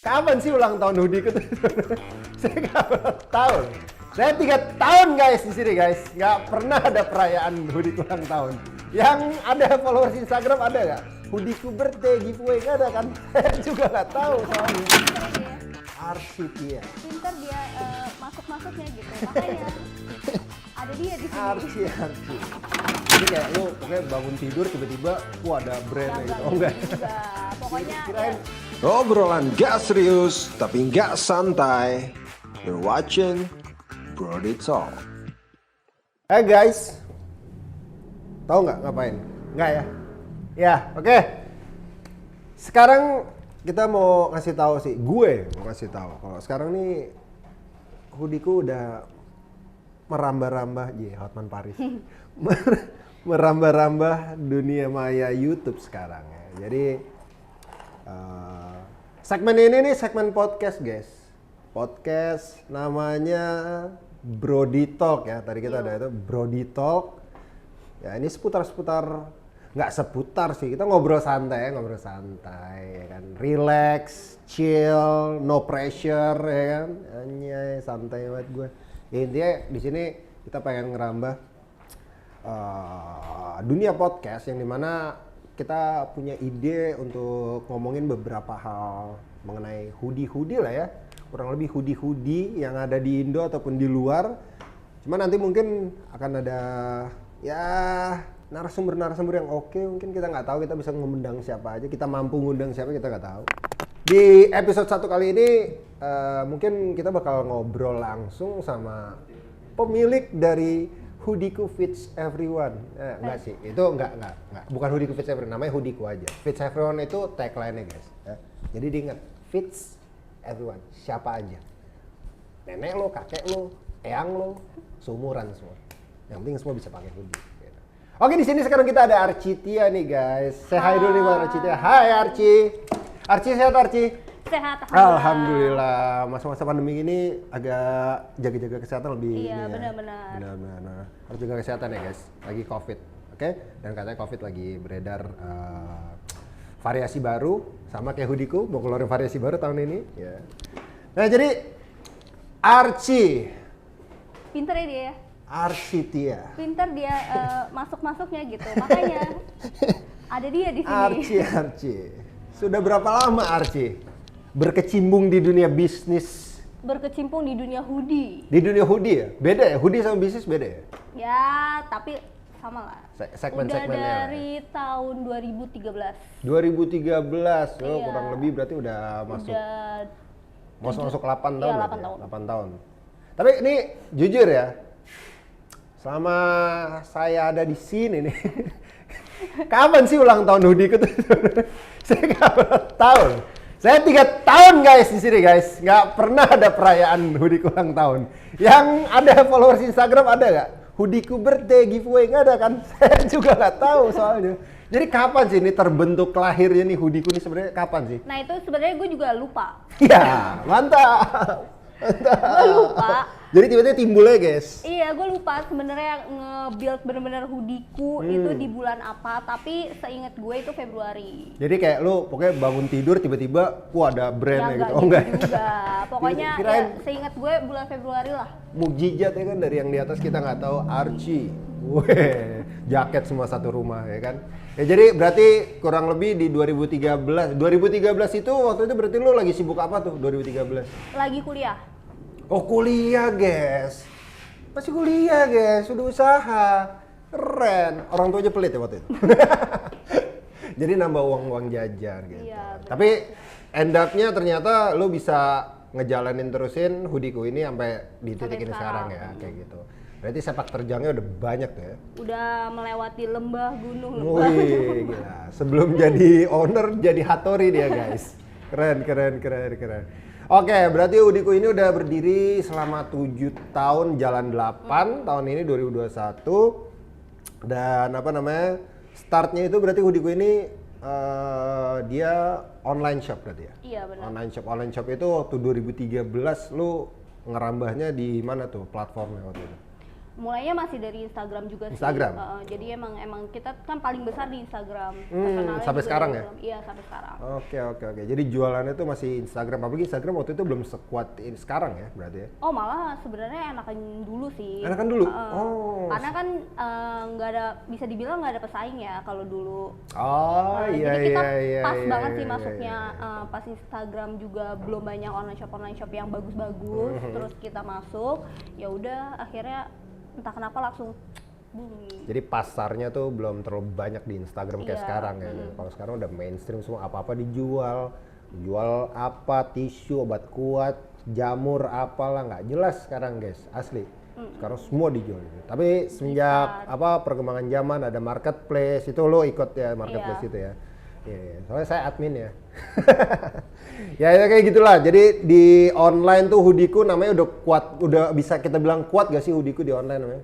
Kapan sih ulang tahun hoodieku tuh? Saya nggak ulang tahun. Saya 3 tahun guys di sini guys. Nggak pernah ada perayaan hoodie ulang tahun. Yang ada followers Instagram ada nggak? Hoodieku birthday giveaway nggak ada kan? Saya juga nggak tahu soalnya. Arsitia. Pinter dia masuk-masuknya gitu. Makanya ada dia di sini. Arsi. Jadi kayak lu pokoknya bangun tidur tiba-tiba ada brand gitu. Oh enggak. Juga. Pokoknya Kirain Obrolan gak serius tapi gak santai. You're watching Brody Talk. guys, tahu nggak ngapain? Nggak ya? Ya, oke. Sekarang kita mau ngasih tahu sih, gue mau ngasih tahu kalau sekarang nih hoodieku udah merambah-rambah, Hotman Paris, merambah-rambah dunia maya YouTube sekarang ya. Jadi segmen ini nih segmen podcast guys. Podcast namanya Brody Talk ya. Tadi kita ada itu Brody Talk. Ya ini seputar-seputar, nggak seputar sih. Kita ngobrol santai ya kan. Relax, chill, no pressure ya kan. Anjay, santai banget gue. Ya, intinya di sini kita pengen ngerambah dunia podcast yang dimana kita punya ide untuk ngomongin beberapa hal mengenai hoodie lah ya. Kurang lebih hoodie yang ada di Indo ataupun di luar. Cuman nanti mungkin akan ada ya narasumber yang oke. Mungkin kita nggak tahu kita bisa ngundang siapa aja. Kita mampu ngundang siapa kita nggak tahu. Di episode 1 kali ini mungkin kita bakal ngobrol langsung sama pemilik dari Hoodieku Fits Everyone. Enggak sih, itu enggak. Bukan Hoodieku Fits Everyone, namanya Hoodieku aja. Fits Everyone itu tagline-nya guys. Ya. Jadi diingat, Fits Everyone, siapa aja. Nenek lo, kakek lo, eyang lo, seumuran semua. Yang penting semua bisa pakai hoodie. Gitu. Oke, di sini sekarang kita ada Arcitia nih guys. Say hi dulu nih buat Arcitia. Hai Arci. Arci sehat Arci? sehat Alhamdulillah. Masa-masa pandemi ini agak jaga-jaga kesehatan lebih. Iya, ini ya. Benar. Harus jaga kesehatan ya guys. Lagi COVID, oke? Dan katanya COVID lagi beredar variasi baru, sama kayak hoodieku mau keluarin variasi baru tahun ini. Ya. Nah jadi Arci. Pinter ya dia ya. Arcitia. Pinter dia masuk-masuknya gitu. Makanya ada dia di sini. Arci. Sudah berapa lama Arci berkecimpung di dunia bisnis? Berkecimpung di dunia hoodie. Di dunia hoodie ya? Beda ya? Hoodie sama bisnis beda ya? Ya, tapi sama lah. Segmen-segmennya Udah lah dari tahun 2013. 2013, Iya. kurang lebih berarti udah masuk. Masuk 8 tahun. Iya, berarti 8 tahun. 8 tahun. Tapi ini jujur ya, selama saya ada di sini nih, kapan sih ulang tahun hoodieku tuh? Saya nggak ulang tahun. Saya 3 tahun guys di sini guys, nggak pernah ada perayaan hoodieku ulang tahun. Yang ada followers Instagram ada nggak? Hoodieku birthday giveaway nggak ada kan? Saya juga nggak tahu soalnya. Jadi kapan sih ini terbentuk lahirnya nih hoodieku ini sebenarnya kapan sih? Nah itu sebenarnya gue juga lupa. Ya mantap. Gue lupa. Jadi tiba-tiba timbulnya guys. Iya, gue lupa sebenarnya nge-build bener-bener hoodieku itu di bulan apa, tapi seinget gue itu Februari. Jadi kayak lu pokoknya bangun tidur tiba-tiba ada brand gitu. Ya, Oh enggak. Juga. Pokoknya Kirain ya, seinget gue bulan Februari lah. mukjizat ya kan dari yang di atas kita nggak tahu Archie. Weh, jaket semua satu rumah ya kan. Ya jadi berarti kurang lebih di 2013. 2013 itu waktu itu berarti lu lagi sibuk apa tuh 2013? Lagi kuliah. Oh kuliah guys. Masih kuliah guys, sudah usaha. Keren. Orang tua aja pelit ya waktu itu. Jadi nambah uang jajan gitu. Iya, bener. Tapi end up-nya ternyata lu bisa ngejalanin terusin hoodieku ini sampai di titik Sampai ini sekarang ya kayak gitu. Berarti sepak terjangnya udah banyak tuh ya. Udah melewati lembah, gunung, lembah. Wih, gila. Sebelum jadi owner jadi Hattori dia guys. Keren. Oke, berarti hoodieku ini udah berdiri selama 7 tahun, jalan 8, tahun ini 2021. Dan startnya itu berarti hoodieku ini dia online shop berarti ya? Iya benar. Online shop itu waktu 2013 lu ngerambahnya di mana tuh platformnya waktu itu? Mulainya masih dari Instagram juga sih. Instagram? Jadi emang kita kan paling besar di Instagram. Sampai juga sekarang di ya? Instagram. Iya, sampai sekarang. Oke. Jadi jualannya tuh masih Instagram. Apalagi Instagram waktu itu belum sekuat sekarang ya berarti ya? Oh, malah sebenarnya enakan dulu sih. Enakan dulu? Karena kan nggak ada, bisa dibilang nggak ada pesaing ya kalau dulu. Oh iya. Jadi kita pas iya, banget sih iya, masuknya. iya. Pas Instagram juga belum banyak online shop yang bagus-bagus. Terus kita masuk, ya udah akhirnya entah kenapa langsung booming. Jadi pasarnya tuh belum terlalu banyak di Instagram kayak Iya, sekarang ya. Kalau sekarang udah mainstream semua, apa-apa dijual. Jual apa, tisu, obat kuat, jamur apalah, nggak jelas sekarang guys, asli. Sekarang semua dijual. Tapi semenjak perkembangan zaman ada marketplace, itu lo ikut ya marketplace itu ya. Iya, soalnya saya admin ya. ya kayak gitulah. Jadi di online tuh hoodieku namanya udah kuat, udah bisa kita bilang kuat gak sih hoodieku di online namanya?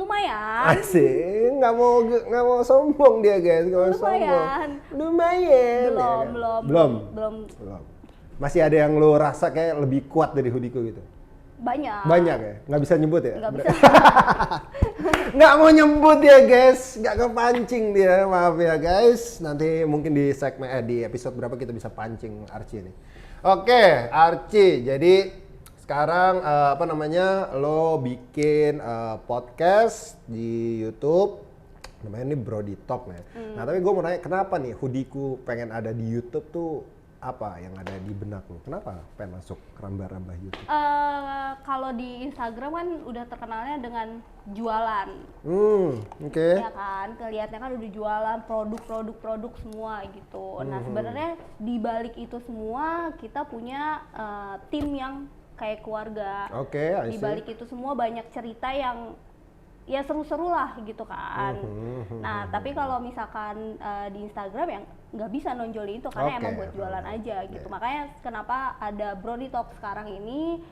Lumayan. Asik, nggak mau sombong dia guys, nggak mau sombong. Lumayan. Belum. Masih ada yang lo rasa kayak lebih kuat dari hoodieku gitu? Banyak ya? Nggak bisa nyebut ya? Nggak bisa. Nggak mau nyebut ya guys, nggak kepancing dia, maaf ya guys. Nanti mungkin di segmen di episode berapa kita bisa pancing Archie nih. Oke, Archie, jadi sekarang lo bikin podcast di YouTube, namanya ini Brody Talk ya. Nah tapi gue mau nanya, kenapa nih hoodieku pengen ada di YouTube tuh? Apa yang ada di benak lo? Kenapa pengen masuk rambah-rambah YouTube? Kalau di Instagram kan udah terkenalnya dengan jualan. Oke. Ya kan, kelihatannya kan udah jualan produk semua gitu. Nah sebenarnya di balik itu semua kita punya tim yang kayak keluarga. Oke, I Di see. balik itu semua banyak cerita yang ya seru-seru lah gitu kan. Nah tapi kalau misalkan di Instagram yang nggak bisa nonjolin itu karena emang buat jualan aja gitu. Makanya kenapa ada Brody Talk sekarang ini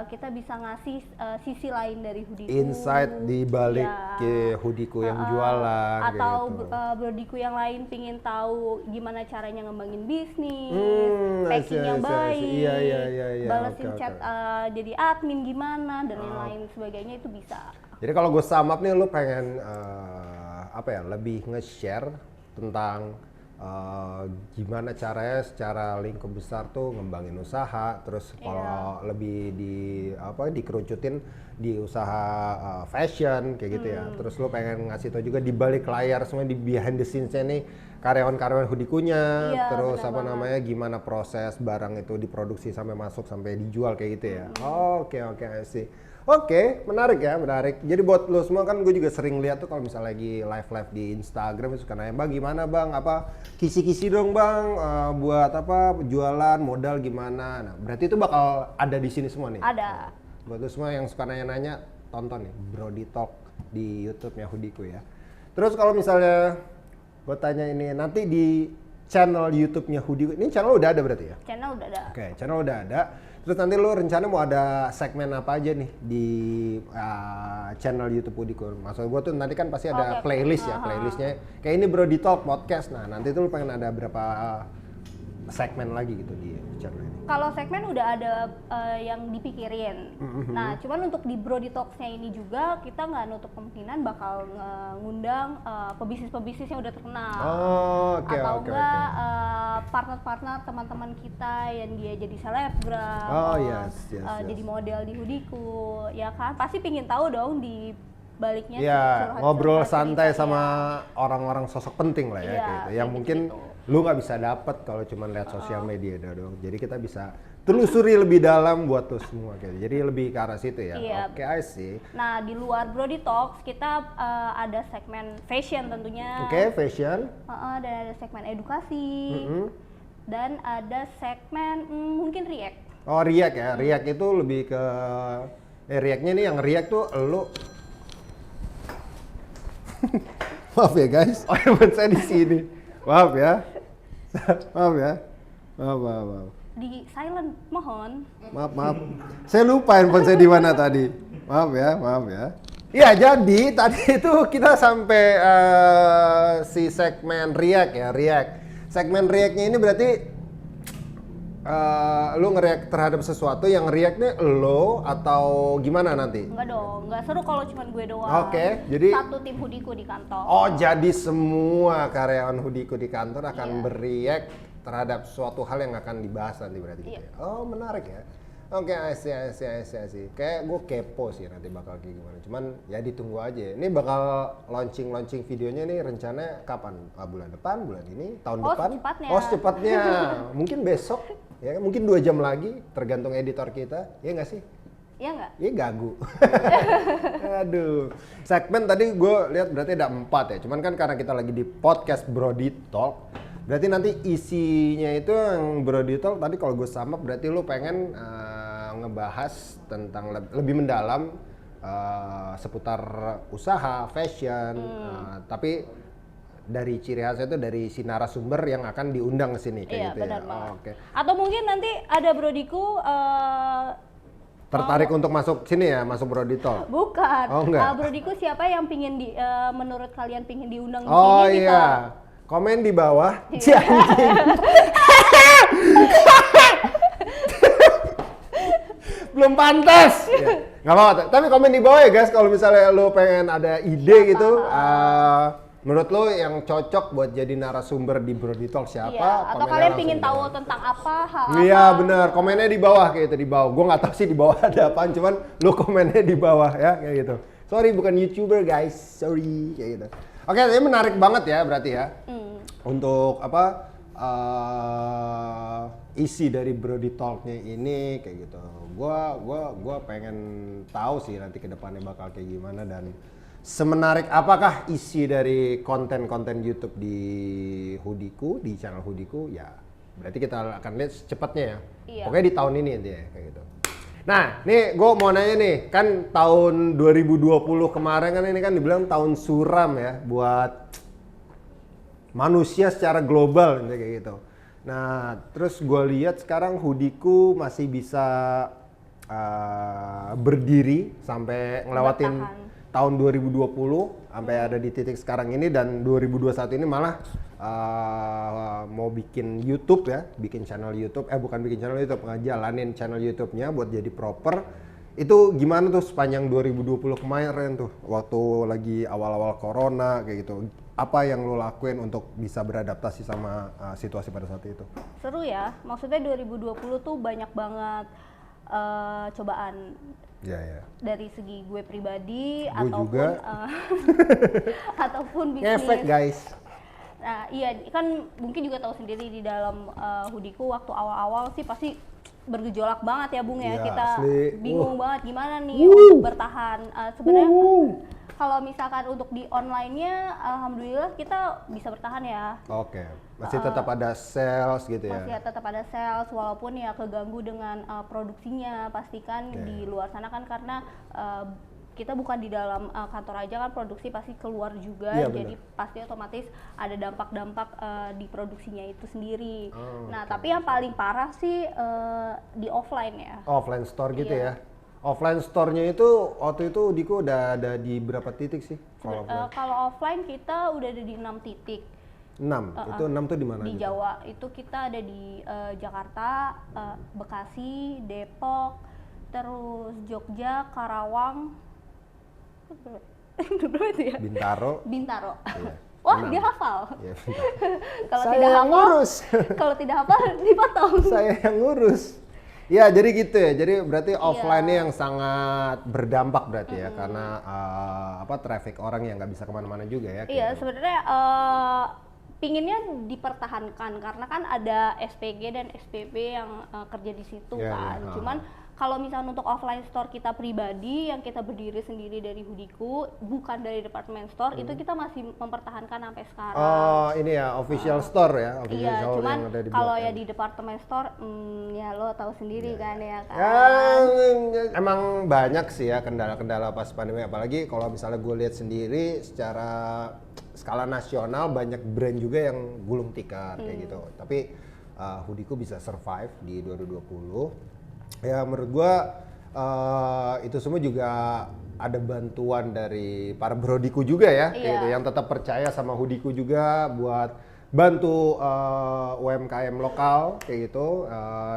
kita bisa ngasih sisi lain dari hoodie Insight di balik ke hoodieku yang jualan atau gitu. Brodiku yang lain pingin tahu gimana caranya ngembangin bisnis, packing I yang see. baik, Iya. balesin Oke. chat jadi admin gimana dan lain sebagainya itu bisa. Jadi kalau gue sum up nih, lu pengen lebih nge-share tentang gimana caranya secara lingkup besar tuh ngembangin usaha, terus kalau lebih dikerucutin di usaha fashion kayak gitu ya. Terus lu pengen ngasih tau juga di balik layar semua, di behind the scenes-nya nih karyawan-karyawan hoodieku-nya, Iya, terus benar banget. gimana proses barang itu diproduksi sampai masuk sampai dijual kayak gitu ya. Oke, I see. Oke, menarik ya, menarik. Jadi buat lo semua kan gue juga sering lihat tuh kalau misalnya lagi live di Instagram suka nanya, "Bang, gimana Bang? Kisi-kisi dong Bang, buat jualan, modal gimana?" Nah, berarti itu bakal ada di sini semua nih? Ada. Buat lo semua yang suka nanya-nanya, tonton nih Brody Talk di YouTube-nya hoodieku ya. Terus kalau misalnya gue tanya ini, nanti di channel YouTube-nya hoodieku, ini channel udah ada berarti ya? Channel udah ada. Oke, channel udah ada. Terus nanti lo rencana mau ada segmen apa aja nih di channel YouTube hoodieku? Maksud gue tuh nanti kan pasti ada playlist ya, playlistnya. Kayak ini Brody Talk podcast. Nah, nanti tuh lo pengen ada berapa segmen lagi gitu di channel ini? Kalau segmen udah ada yang dipikirin. Nah, cuman untuk di Brody Talks-nya ini juga kita nggak nutup kemungkinan bakal ngundang pebisnis-pebisnis yang udah terkenal. Oke. Partner-partner teman-teman kita yang dia jadi selebgram, Yes. jadi model di hoodieku, ya kan? Pasti pingin tahu dong di baliknya. Ya, curhat-curhat ngobrol cerita santai ya. sama orang-orang sosok penting lah ya, Iya, kayak gitu. Yang kayak mungkin gitu. lu nggak bisa dapet kalau cuma lihat sosial media dong. Jadi kita bisa telusuri lebih dalam buat tuh semua kayak. Jadi lebih ke arah situ ya. Iya. Oke, I see. Nah, di luar Brody Talks kita ada segmen fashion tentunya. Oke, fashion. Dan ada segmen edukasi. Dan ada segmen mungkin react. Oh, React ya. React itu lebih ke React-nya nih, yang React tuh lu maaf ya guys, handphone saya di sini. Maaf ya. Maaf. Di silent, mohon. Maaf. Saya lupa handphone saya di mana tadi. Maaf ya. Iya, jadi tadi itu kita sampai si segmen React ya, React. Segmen React-nya ini berarti lu nge-react terhadap sesuatu yang react-nya lo atau gimana nanti? Enggak dong, enggak seru kalau cuma gue doang. Oke, jadi satu tim Hoodiku di kantor. oh jadi semua karyawan Hoodiku di kantor akan Iya. bereact terhadap suatu hal yang akan dibahas nanti berarti gitu Iya. ya. Oh menarik ya. Oke, I see. Kayak gue kepo sih nanti bakal kayak gimana. Cuman ya ditunggu aja. Ini bakal launching videonya nih rencananya kapan? Bulan depan, bulan ini, tahun Oh, depan? secepatnya. Oh secepatnya. Mungkin besok, ya mungkin 2 jam lagi, tergantung editor kita. Ya nggak sih? Iya nggak? Iya gagu. Aduh. Segmen tadi gue lihat berarti ada 4 ya. Cuman kan karena kita lagi di podcast Brody Talk, berarti nanti isinya itu yang Brody Talk tadi kalau gue sum up berarti lu pengen ngebahas tentang lebih mendalam seputar usaha, fashion, tapi dari ciri khasnya itu dari si narasumber yang akan diundang ke sini kayak Iya, gitu benar ya. banget. Oke. Atau mungkin nanti ada Brodiku Tertarik untuk masuk sini ya, masuk Brody Talk. bukan. Oh, enggak. Brodiku siapa yang pingin menurut kalian pingin diundang di Oh sini iya. Komen di bawah. Iya. Belum pantas. Ya. Nggak apa-apa. Tapi komen di bawah ya guys kalau misalnya lo pengen ada ide gitu. Menurut lo yang cocok buat jadi narasumber di Brody Talk siapa? Iya, atau Komennya kalian langsung pingin di tahu bawah. tentang apa, hal Iya apa. bener, komennya di bawah kayak itu di bawah. Gue nggak tahu sih di bawah ada apaan, cuman lo komennya di bawah ya kayak gitu. Sorry bukan YouTuber guys, sorry kayak gitu. Oke, ini menarik banget ya berarti ya. Untuk apa isi dari Brody Talk-nya ini kayak gitu. Gua pengen tahu sih nanti ke depannya bakal kayak gimana dan semenarik apakah isi dari konten-konten YouTube di Hoodiku, di channel Hoodiku ya. Berarti kita akan lihat secepatnya ya. Iya. Pokoknya di tahun ini dia kayak gitu. Nah, nih gue mau nanya nih, kan tahun 2020 kemarin kan ini kan dibilang tahun suram ya buat manusia secara global kayak gitu. Nah, terus gue lihat sekarang Hoodiku masih bisa berdiri sampai ngelewatin Bertahan. tahun 2020 sampai ada di titik sekarang ini dan 2021 ini malah mau bikin YouTube ya, bikin channel YouTube, bukan bikin channel YouTube, ngejalanin channel YouTube-nya buat jadi proper. Itu gimana tuh sepanjang 2020 kemarin tuh, waktu lagi awal-awal corona kayak gitu. Apa yang lo lakuin untuk bisa beradaptasi sama situasi pada saat itu? Seru ya, maksudnya 2020 tuh banyak banget cobaan Ya ya. dari segi gue pribadi Gue ataupun juga. ataupun Ngefek bisnis. guys. Nah, iya kan mungkin juga tahu sendiri di dalam Hoodiku waktu awal-awal sih pasti bergejolak banget ya Bung ya. Iya, Kita asli. bingung banget gimana nih Wuh. untuk bertahan. Sebenarnya Wuh. kalau misalkan untuk di online-nya alhamdulillah kita bisa bertahan ya. Oke, masih tetap ada sales gitu ya. Masih tetap ada sales walaupun ya keganggu dengan produksinya pastikan Iya, di luar sana kan karena kita bukan di dalam kantor aja kan produksi pasti keluar juga Iya, jadi benar. pasti otomatis ada dampak-dampak di produksinya itu sendiri. Oh, Nah, oke. tapi yang paling parah sih di offline ya. Offline store gitu Iya. ya. Offline store-nya itu waktu itu Diko udah ada di berapa titik sih? Kalau Kalau offline kita udah ada di 6 titik. 6. Itu 6 tuh di mana? Di gitu? Jawa itu kita ada di Jakarta, Bekasi, Depok, terus Jogja, Karawang, berapa itu ya? Bintaro. Iya. Wah, 6. dia hafal. Iya, Kalau Saya tidak yang hafal, ngurus. kalau tidak hafal dipotong. Saya yang ngurus. Ya, jadi gitu ya. Jadi berarti Iya. offline-nya yang sangat berdampak berarti ya karena traffic orang yang nggak bisa kemana-mana juga ya. kayak Iya, gitu. sebenarnya pinginnya dipertahankan karena kan ada SPG dan SPB yang kerja di situ Iya, kan. iya. Cuman kalau misalnya untuk offline store kita pribadi yang kita berdiri sendiri dari Hoodiku, bukan dari department store, itu kita masih mempertahankan sampai sekarang. Oh, ini ya official store ya, official Iya, store cuman yang ada di kalau Blok ya M. di department store, ya lo tahu sendiri kan ya kan. Ya, emang banyak sih ya kendala-kendala pas pandemi, apalagi kalau misalnya gue lihat sendiri secara skala nasional banyak brand juga yang gulung tikar kayak gitu. Tapi Hoodiku bisa survive di 2020. Ya menurut gue itu semua juga ada bantuan dari para brodiku juga ya, kayak Iya. gitu, yang tetap percaya sama Hoodiku juga buat bantu UMKM lokal kayak gitu,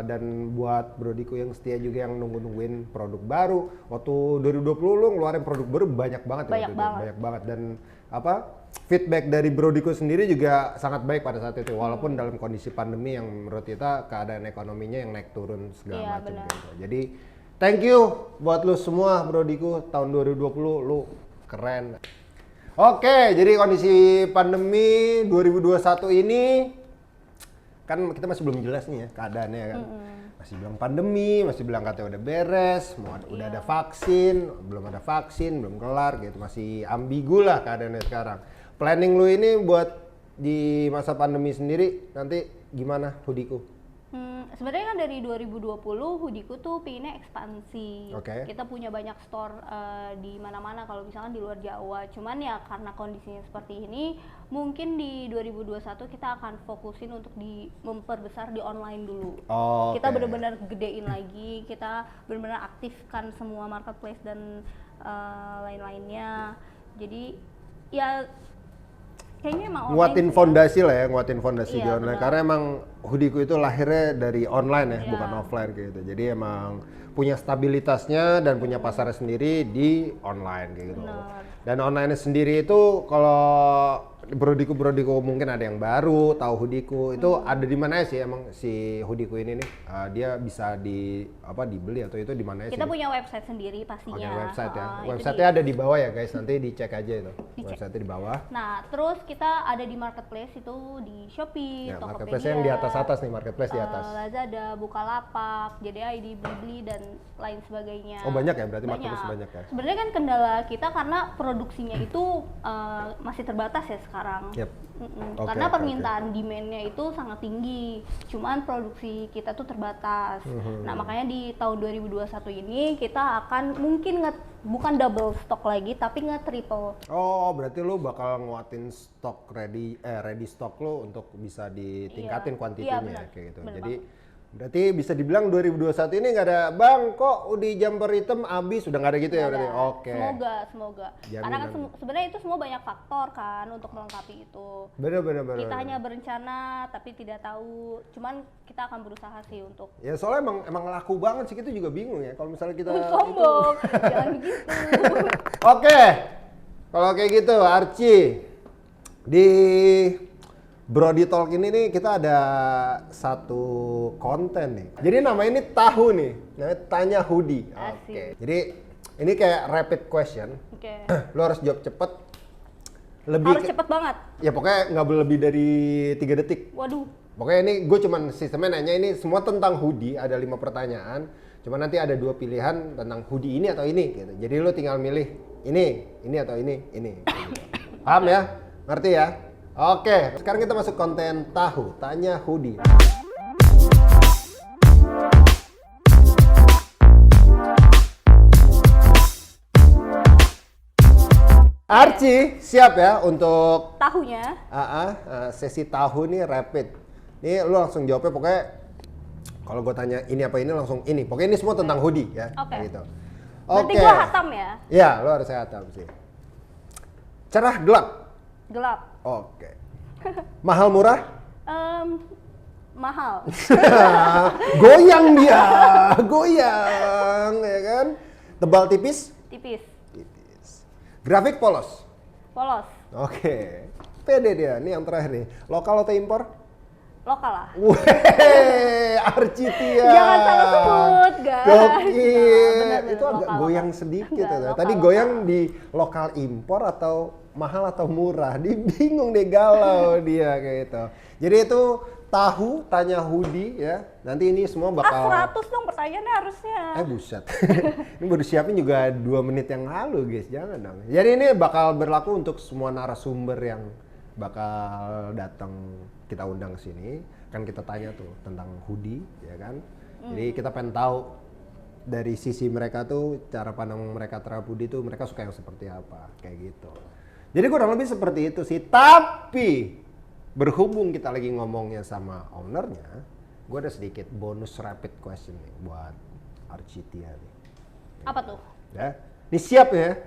dan buat brodiku yang setia juga yang nungguin produk baru. Waktu 2020 lu ngeluarin produk baru banyak banget Banyak banget. banyak banget, dan feedback dari brodiku sendiri juga sangat baik pada saat itu, walaupun dalam kondisi pandemi yang menurut kita keadaan ekonominya yang naik turun segala macam gitu. Jadi thank you buat lu semua brodiku, tahun 2020 lu keren. Oke, jadi kondisi pandemi 2021 ini kan kita masih belum jelas nih ya keadaannya kan. Masih bilang pandemi, masih bilang katanya udah beres, udah ada vaksin, belum ada vaksin, belum kelar gitu. Masih ambigu lah keadaannya sekarang. Planning lu ini buat di masa pandemi sendiri nanti gimana hoodieku? Sebenarnya kan dari 2020 hoodieku tuh pinginnya ekspansi. Oke. Kita punya banyak store di mana-mana kalau misalkan di luar Jawa. Cuman ya karena kondisinya seperti ini, mungkin di 2021 kita akan fokusin untuk memperbesar di online dulu. Kita benar-benar gedein lagi, kita benar-benar aktifkan semua marketplace dan lain-lainnya. Jadi ya kayaknya emang nguatin fondasi lah ya, nguatin fondasi di online. Benar. Karena emang hoodieku itu lahirnya dari online ya, bukan offline gitu. Jadi emang punya stabilitasnya dan punya pasarnya sendiri di online gitu. Benar. Dan online sendiri itu kalau brodiku mungkin ada yang baru tahu hoodieku itu ada di mana sih emang si hoodieku ini nih, dia bisa dibeli atau itu di mana sih? Kita punya website sendiri pastinya. Oke, website ya. Website-nya ada di bawah ya guys, nanti dicek aja itu. Website-nya di bawah. Nah, terus kita ada di marketplace itu di Shopee, Ya, Tokopedia. marketplace yang di atas di marketplace di atas. Lazada, Bukalapak, JDI, Blibli dan lain sebagainya. Oh banyak ya, berarti marketplace banyak ya? Sebenarnya kan kendala kita karena produksinya itu masih terbatas ya sekarang. Yep. Karena permintaan demand-nya itu sangat tinggi, cuman produksi kita tuh terbatas. Nah makanya di tahun 2021 ini kita akan mungkin bukan double stock lagi, tapi triple. Oh berarti lu bakal nguatin stok ready stock lu untuk bisa ditingkatin kuantitinya kayak gitu. Bener Jadi banget. berarti bisa dibilang 2021 ini nggak ada bang kok di jumper hitam abis, udah nggak ada gitu ya berarti. Oke. Semoga. Jaminan. Karena kan sebenarnya itu semua banyak faktor kan untuk melengkapi itu. Bener. Kita hanya berencana tapi tidak tahu. Cuman kita akan berusaha sih untuk. Ya soalnya emang laku banget sih, kita juga bingung ya kalau misalnya kita. Sombong, jangan begitu. Oke, kalau kayak gitu Archie, di Brody Talk ini nih kita ada satu konten nih. Jadi nama ini tahu nih, namanya Tanya Hoodie. Oke. Jadi ini kayak rapid question. Oke. Lo harus jawab cepet. Harus cepet banget. Ya pokoknya nggak boleh lebih dari 3 detik. Waduh. Pokoknya ini gue cuman sistemnya nanya ini semua tentang hoodie, ada 5 pertanyaan. Cuma nanti ada 2 pilihan tentang hoodie ini atau ini gitu. Jadi lo tinggal milih ini atau ini. Gitu. Paham ya? Ngerti ya? Oke, sekarang kita masuk konten tahu, tanya hoodie. Archie, siap ya untuk Tahunya. sesi tahu nih rapid. Ini lo langsung jawabnya pokoknya kalau gue tanya ini apa ini langsung ini. Pokoknya ini semua tentang hoodie ya. Oke. Gitu. Berarti gue hatam ya? Iya, lo harus hatam sih. Cerah gelap. Gelap. Oke. Mahal murah? Mahal. Goyang dia, goyang ya kan. Tebal tipis? Tipis. Tipis. Grafik polos? Polos. Oke. Pede dia, ini yang terakhir nih. Lokal atau impor? Lokal lah. Weh, Architia. Jangan salah sebut, guys. Gokil. Bener, Itu agak lokal, goyang lokal. sedikit Enggak, ya. lokal, Tadi lokal. goyang di lokal impor atau mahal atau murah. Dia bingung deh, galau dia kayak gitu. Jadi itu tahu tanya hoodie ya. Nanti ini semua bakal 100 dong pertanyaannya harusnya. buset. Ini baru siapin juga 2 menit yang lalu guys, jangan dong. Jadi ini bakal berlaku untuk semua narasumber yang bakal datang kita undang ke sini. Kan kita tanya tuh tentang hoodie ya kan. Jadi kita pengen tahu dari sisi mereka tuh cara pandang mereka terhadap hoodie tuh mereka suka yang seperti apa kayak gitu. Jadi kurang lebih seperti itu sih. Tapi berhubung kita lagi ngomongnya sama ownernya, gue ada sedikit bonus rapid question nih buat Architia nih. Apa tuh? Ya, ini siap ya.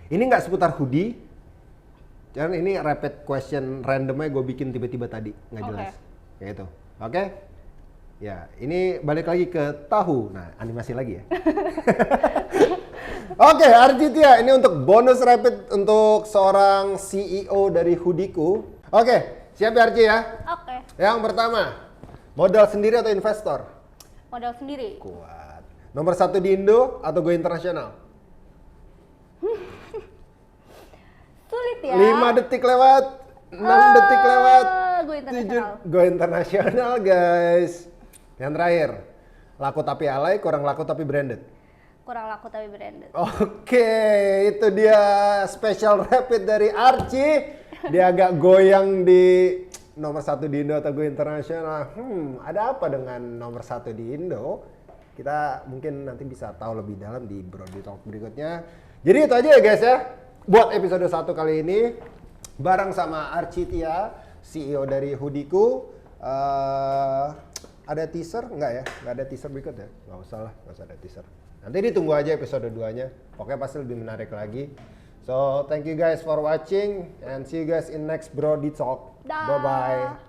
Ini nggak seputar hoodie, Jangan ini rapid question randomnya gue bikin tiba-tiba tadi, nggak jelas. Kayak itu. Oke? Ya, ini balik lagi ke tahu. Nah, animasi lagi ya. Oke, Arjitia, ini untuk bonus rapid untuk seorang CEO dari Hoodieku. Oke, siap ya Arji ya? Oke. Yang pertama, modal sendiri atau investor? Modal sendiri. Kuat. Nomor 1 di Indo atau go internasional? Sulit ya. 5 detik lewat, 6 detik lewat, Go internasional. Go internasional guys. Yang terakhir, laku tapi alay, kurang laku tapi branded. Kurang laku tapi branded. Oke, itu dia special rapid dari Archie. Dia agak goyang di nomor 1 di Indo atau go internasional. Ada apa dengan nomor 1 di Indo? Kita mungkin nanti bisa tahu lebih dalam di Brody Talk berikutnya. Jadi itu aja ya guys ya. Buat episode 1 kali ini bareng sama Architia, CEO dari Hoodieku. Ada teaser? Enggak ya? Enggak ada teaser berikut ya? Enggak usah lah, enggak usah ada teaser. Nanti ditunggu aja episode 2-nya. Pokoknya pasti lebih menarik lagi. So, thank you guys for watching and see you guys in next Brody Talk. Dah. Bye-bye.